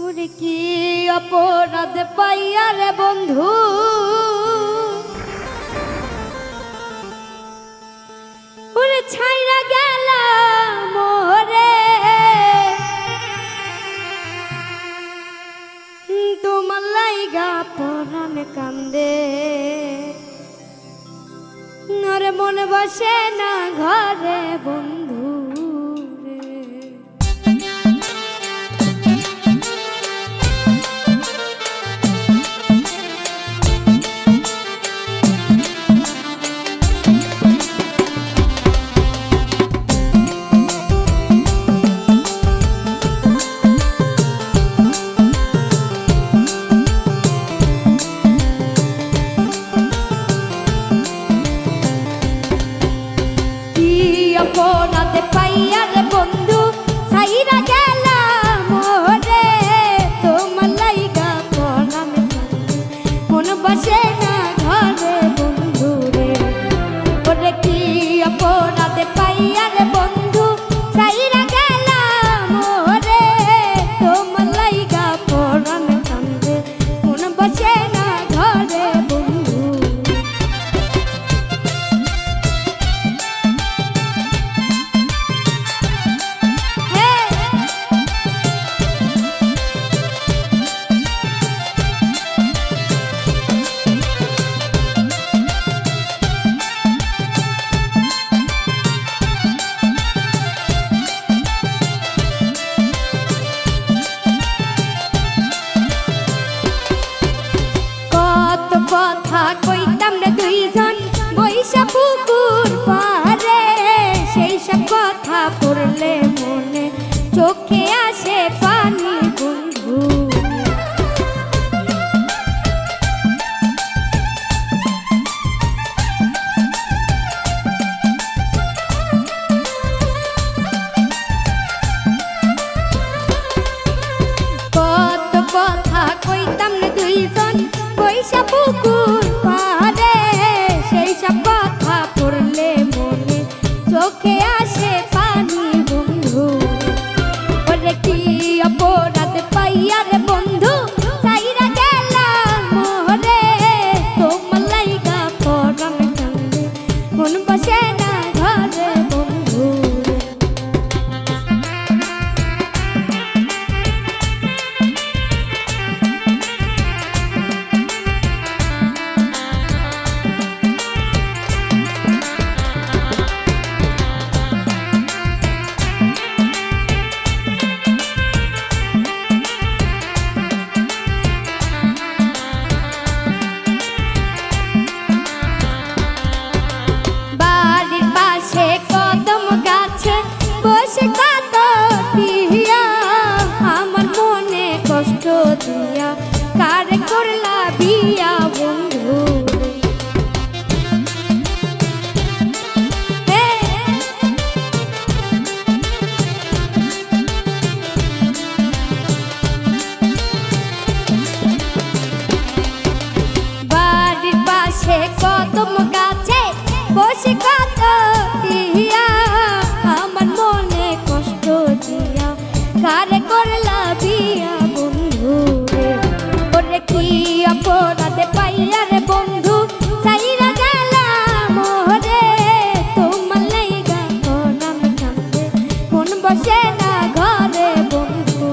ওরে কি অপরাধ পাইয়া রে বন্ধু, ওরে ছাইরা গেল মোরে, তোমার লাইগা পরাণ কান্দে, নরে মনে বসে না ঘরে বন্ধু। অপরাধে পাইয়া রে বন্ধু, ছাইরা গেলাম মোরে, তোমার লাইগা পরাণ কান্দে, মন বসে না ঘরে বন্ধু রে। ওরে কি অপরাধে পাইয়া রে বন্ধু, ছাইরা গেলাম মোরে, তোমার লাইগা পরাণ কান্দে, মন বসে না ঘরে বন্ধু। কথা কইতাম রে দুইজন বৈশা পুকুর পারে, সেই সব কথা পড়লে মনে চোখে আসে পানি বন্ধু। কত কথা কইতাম রে দুইজন বৈশা পুকুর পারে, সেই সব কথা পড়লে মনে চোখে আসে পানি বন্ধু। ওরে কি অপরাধ পাইয়া রে বন্ধু, ছাইরা গেলাম মোরে, তোমার লাইগা পরাণ কান্দে, মন বসে না ঘরে বন্ধু। বসে কত পিয়া আমার মনে কষ্ট দিয়া, কারে করলা বিয়া বন্ধু। বাড়ির পাশে কদম গাছে বসে কত পিয়া আমার মনে কষ্ট দিয়া, কারে করলা বিয়া বন্ধু রে। ওরে কি অপরাধে পাইয়া রে বন্ধু, ছাইরা গেলাম মোরে, তোমার লাইগা পরাণ কান্দে, মন বসে না ঘরে বন্ধু।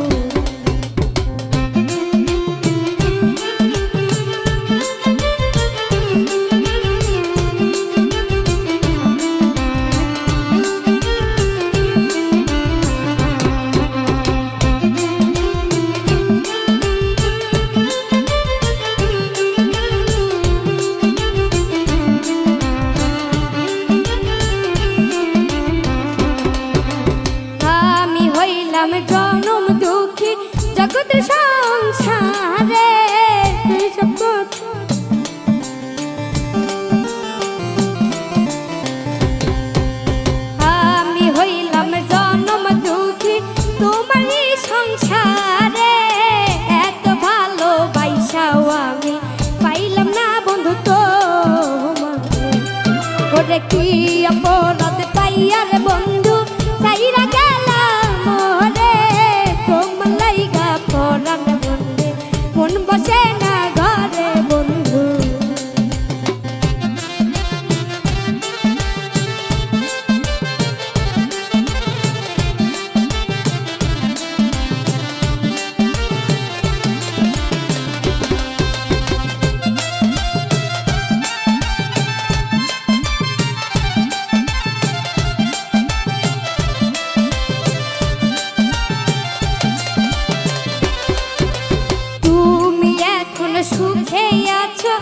সুখে আছো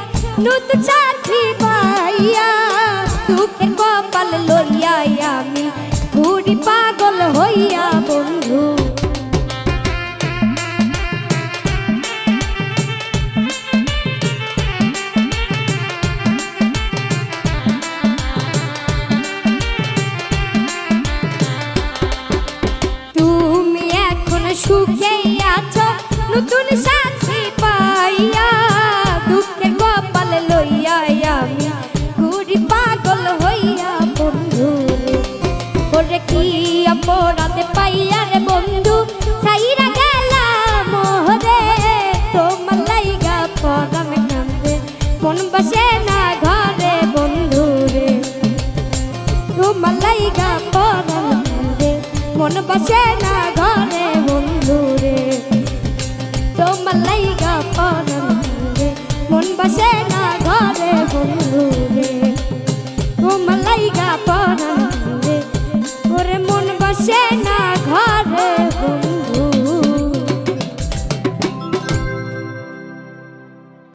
নতুন চাকরি পাইয়া দুঃখের কপাল লইয়া আমি ঘুরি পাগল হইয়া বন্ধু তুমি এখন সুখে আছো নতুন সাথী পাইয়া দুঃখের কপাল লইয়া আমি ঘুরি পাগল হইয়া বন্ধু ওরে কি অপরাধ পাইয়া রে বন্ধু সাইরা গেলাম মোহরে তোমার লাইগা পরাণ কান্দে মন বসে না ঘরে বন্ধু রে তোমার লাইগা পরাণ কান্দে মন বসে না ঘরে বন্ধু রে তোমার লাইগা পরাণ কান্দে মন বসে না ঘরে বন্ধু